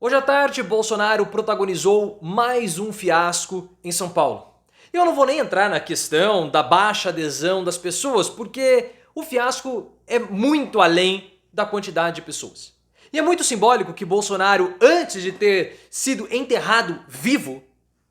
Hoje à tarde, Bolsonaro protagonizou mais um fiasco em São Paulo. Eu não vou nem entrar na questão da baixa adesão das pessoas, porque o fiasco é muito além da quantidade de pessoas. E é muito simbólico que Bolsonaro, antes de ter sido enterrado vivo,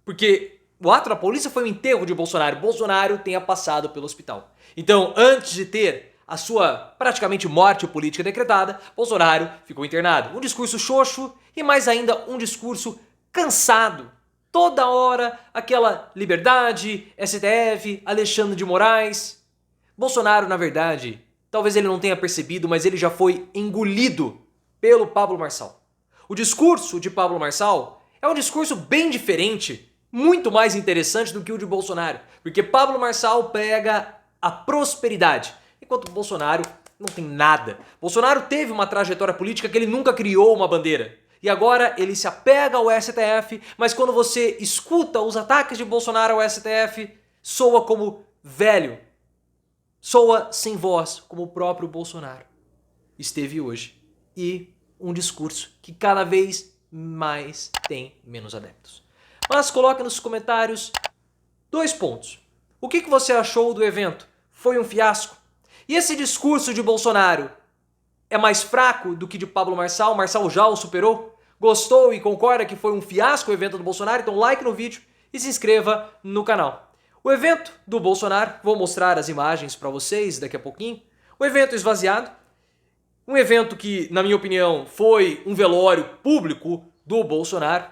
porque o ato da polícia foi o enterro de Bolsonaro tenha passado pelo hospital. Então, antes de ter a sua praticamente morte política decretada, Bolsonaro ficou internado. Um discurso xoxo e mais ainda um discurso cansado. Toda hora aquela liberdade, STF, Alexandre de Moraes. Bolsonaro, na verdade, talvez ele não tenha percebido, mas ele já foi engolido pelo Pablo Marçal. O discurso de Pablo Marçal é um discurso bem diferente, muito mais interessante do que o de Bolsonaro, porque Pablo Marçal pega a prosperidade, enquanto Bolsonaro não tem nada. Bolsonaro teve uma trajetória política que ele nunca criou uma bandeira. E agora ele se apega ao STF, mas quando você escuta os ataques de Bolsonaro ao STF, soa como velho. Soa sem voz, como o próprio Bolsonaro esteve hoje. E um discurso que cada vez mais tem menos adeptos. Mas coloque nos comentários 2 pontos. O que você achou do evento? Foi um fiasco? E esse discurso de Bolsonaro é mais fraco do que de Pablo Marçal? Marçal já o superou? Gostou e concorda que foi um fiasco o evento do Bolsonaro? Então like no vídeo e se inscreva no canal. O evento do Bolsonaro, vou mostrar as imagens para vocês daqui a pouquinho. O evento esvaziado. Um evento que, na minha opinião, foi um velório público do Bolsonaro.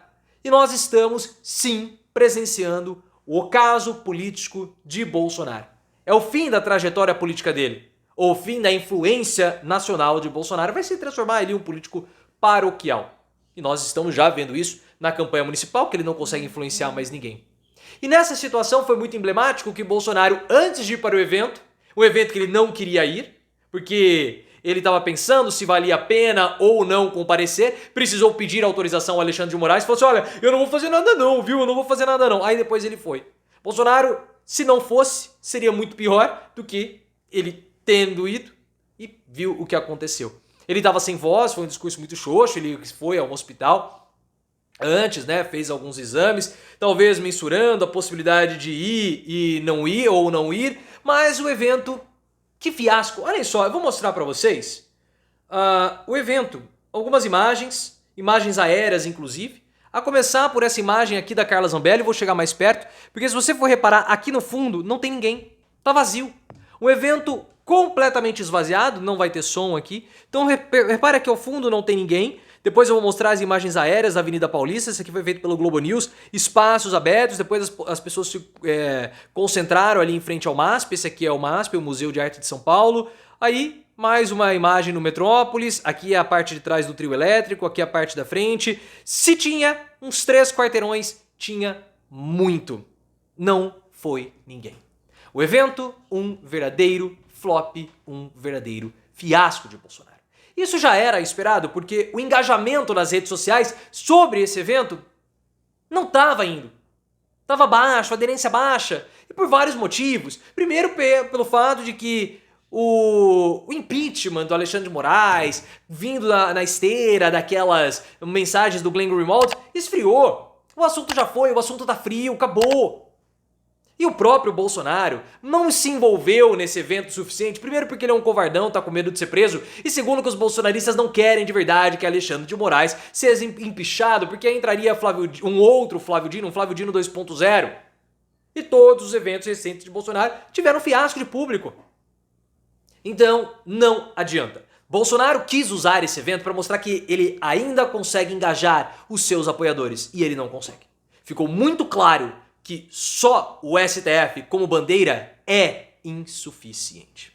E nós estamos, sim, presenciando o ocaso político de Bolsonaro. É o fim da trajetória política dele. O fim da influência nacional de Bolsonaro. Vai se transformar ele em um político paroquial. E nós estamos já vendo isso na campanha municipal, que ele não consegue influenciar mais ninguém. E nessa situação foi muito emblemático que Bolsonaro, antes de ir para o evento que ele não queria ir, porque ele estava pensando se valia a pena ou não comparecer, precisou pedir autorização ao Alexandre de Moraes, falou assim, olha, eu não vou fazer nada não, viu? Eu não vou fazer nada não. Aí depois ele foi. Bolsonaro, se não fosse, seria muito pior do que ele tendo ido e viu o que aconteceu. Ele estava sem voz, foi um discurso muito xoxo, ele foi ao hospital antes, né, fez alguns exames, talvez mensurando a possibilidade de ir e não ir ou não ir, mas o evento, que fiasco. Olha só, eu vou mostrar para vocês o evento, algumas imagens aéreas inclusive, a começar por essa imagem aqui da Carla Zambelli, vou chegar mais perto, porque se você for reparar, aqui no fundo não tem ninguém, tá vazio. Um evento completamente esvaziado, não vai ter som aqui, então repare aqui ao fundo não tem ninguém. Depois eu vou mostrar as imagens aéreas da Avenida Paulista, isso aqui foi feito pelo Globo News, espaços abertos, depois as pessoas se concentraram ali em frente ao MASP, esse aqui é o MASP, o Museu de Arte de São Paulo. Aí, mais uma imagem no Metrópolis, aqui é a parte de trás do trio elétrico, aqui é a parte da frente. Se tinha uns 3 quarteirões, tinha muito. Não foi ninguém. O evento, um verdadeiro flop, um verdadeiro fiasco de Bolsonaro. Isso já era esperado porque o engajamento nas redes sociais sobre esse evento não estava indo. Estava baixo, aderência baixa, e por vários motivos. Primeiro pelo fato de que o impeachment do Alexandre de Moraes, vindo na esteira daquelas mensagens do Glenn Greenwald, esfriou. O assunto já foi, o assunto tá frio, acabou. E o próprio Bolsonaro não se envolveu nesse evento o suficiente, primeiro porque ele é um covardão, tá com medo de ser preso, e segundo que os bolsonaristas não querem de verdade que Alexandre de Moraes seja empichado, porque aí entraria um outro Flávio Dino, um Flávio Dino 2.0. E todos os eventos recentes de Bolsonaro tiveram fiasco de público. Então, não adianta. Bolsonaro quis usar esse evento para mostrar que ele ainda consegue engajar os seus apoiadores, e ele não consegue. Ficou muito claro que só o STF como bandeira é insuficiente.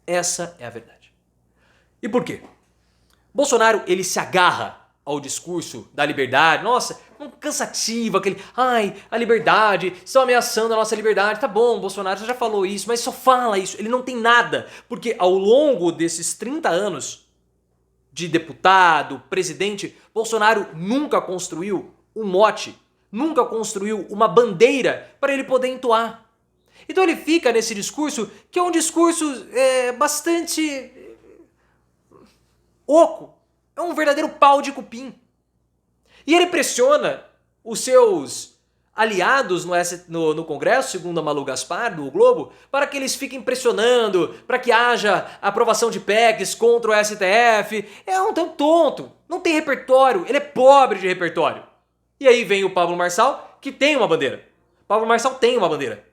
Essa é a verdade. E por quê? Bolsonaro, ele se agarra ao discurso da liberdade. Nossa, um cansativo, aquele, a liberdade, estão ameaçando a nossa liberdade. Tá bom, Bolsonaro, você já falou isso, mas só fala isso. Ele não tem nada, porque ao longo desses 30 anos de deputado, presidente, Bolsonaro nunca construiu um mote, nunca construiu uma bandeira para ele poder entoar. Então ele fica nesse discurso, que é um discurso bastante oco. É um verdadeiro pau de cupim. E ele pressiona os seus aliados no Congresso, segundo a Malu Gaspar, do Globo, para que eles fiquem pressionando, para que haja aprovação de PECs contra o STF. É um tanto tonto, não tem repertório, ele é pobre de repertório. E aí vem o Pablo Marçal, que tem uma bandeira. Pablo Marçal tem uma bandeira.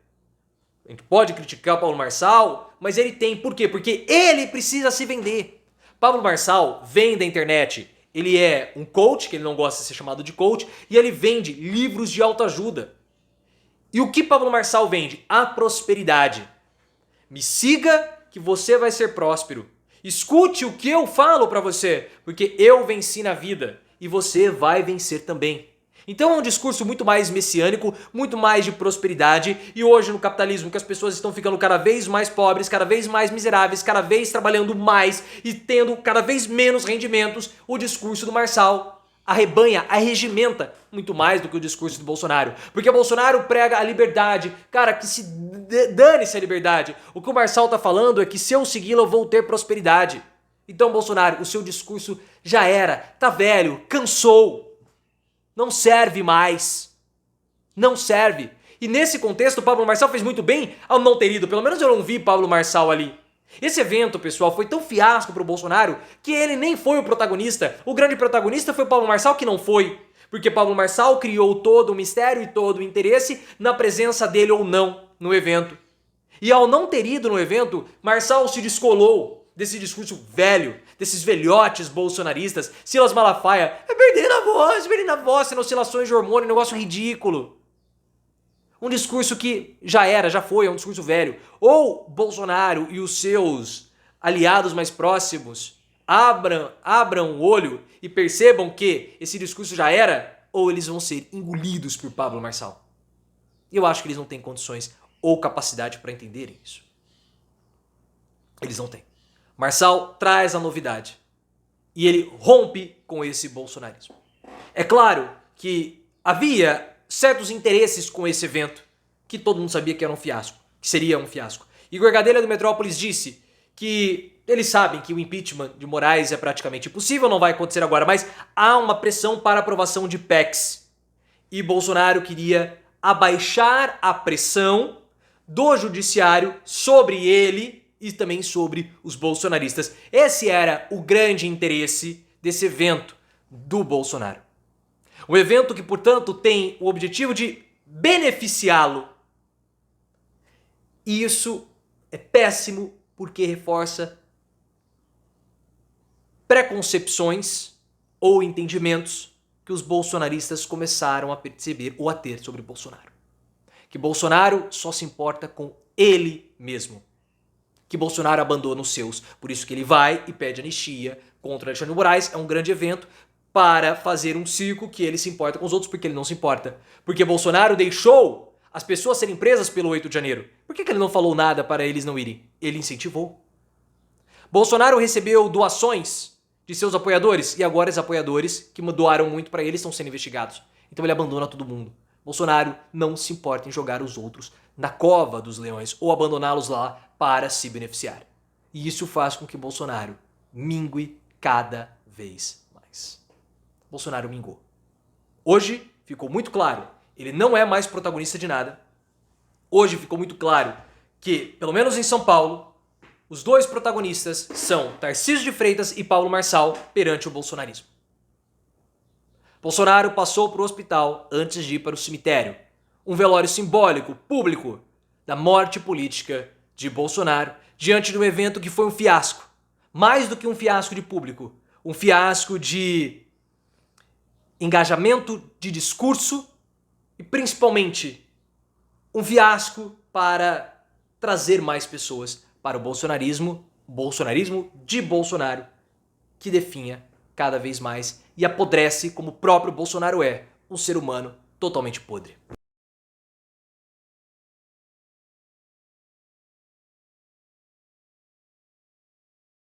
A gente pode criticar o Pablo Marçal, mas ele tem. Por quê? Porque ele precisa se vender. Pablo Marçal vem da internet. Ele é um coach, que ele não gosta de ser chamado de coach, e ele vende livros de autoajuda. E o que Pablo Marçal vende? A prosperidade. Me siga que você vai ser próspero. Escute o que eu falo pra você, porque eu venci na vida e você vai vencer também. Então é um discurso muito mais messiânico, muito mais de prosperidade, e hoje no capitalismo que as pessoas estão ficando cada vez mais pobres, cada vez mais miseráveis, cada vez trabalhando mais e tendo cada vez menos rendimentos, o discurso do Marçal arrebanha, arregimenta muito mais do que o discurso do Bolsonaro. Porque o Bolsonaro prega a liberdade. Cara, que se dane-se a liberdade. O que o Marçal tá falando é que se eu segui-lo eu vou ter prosperidade. Então, Bolsonaro, o seu discurso já era, tá velho, cansou. Não serve mais. Não serve. E nesse contexto, o Pablo Marçal fez muito bem ao não ter ido. Pelo menos eu não vi Pablo Marçal ali. Esse evento, pessoal, foi tão fiasco pro Bolsonaro que ele nem foi o protagonista. O grande protagonista foi o Pablo Marçal, que não foi. Porque Pablo Marçal criou todo o mistério e todo o interesse na presença dele ou não no evento. E ao não ter ido no evento, Marçal se descolou desse discurso velho, desses velhotes bolsonaristas. Silas Malafaia, é perdendo a voz, sendo oscilações de hormônio, um negócio ridículo. Um discurso que já era, já foi, é um discurso velho. Ou Bolsonaro e os seus aliados mais próximos abram o olho e percebam que esse discurso já era, ou eles vão ser engolidos por Pablo Marçal. E eu acho que eles não têm condições ou capacidade para entenderem isso. Eles não têm. Marçal traz a novidade e ele rompe com esse bolsonarismo. É claro que havia certos interesses com esse evento que todo mundo sabia que era um fiasco, que seria um fiasco. Igor Gadelha do Metrópolis disse que eles sabem que o impeachment de Moraes é praticamente impossível, não vai acontecer agora, mas há uma pressão para aprovação de PECs. E Bolsonaro queria abaixar a pressão do judiciário sobre ele e também sobre os bolsonaristas. Esse era o grande interesse desse evento do Bolsonaro. Um evento que, portanto, tem o objetivo de beneficiá-lo. E isso é péssimo porque reforça preconcepções ou entendimentos que os bolsonaristas começaram a perceber ou a ter sobre Bolsonaro. Que Bolsonaro só se importa com ele mesmo. Que Bolsonaro abandona os seus. Por isso que ele vai e pede anistia contra Alexandre de Moraes. É um grande evento para fazer um circo que ele se importa com os outros, porque ele não se importa. Porque Bolsonaro deixou as pessoas serem presas pelo 8 de janeiro. Por que ele não falou nada para eles não irem? Ele incentivou. Bolsonaro recebeu doações de seus apoiadores e agora os apoiadores que doaram muito para ele estão sendo investigados. Então ele abandona todo mundo. Bolsonaro não se importa em jogar os outros na cova dos leões ou abandoná-los lá para se beneficiar. E isso faz com que Bolsonaro mingue cada vez mais. Bolsonaro mingou. Hoje ficou muito claro, ele não é mais protagonista de nada. Hoje ficou muito claro que, pelo menos em São Paulo, os dois protagonistas são Tarcísio de Freitas e Pablo Marçal perante o bolsonarismo. Bolsonaro passou para o hospital antes de ir para o cemitério. Um velório simbólico, público, da morte política de Bolsonaro, diante de um evento que foi um fiasco. Mais do que um fiasco de público, um fiasco de engajamento, de discurso e principalmente um fiasco para trazer mais pessoas para o bolsonarismo de Bolsonaro, que definha cada vez mais e apodrece como o próprio Bolsonaro é, um ser humano totalmente podre.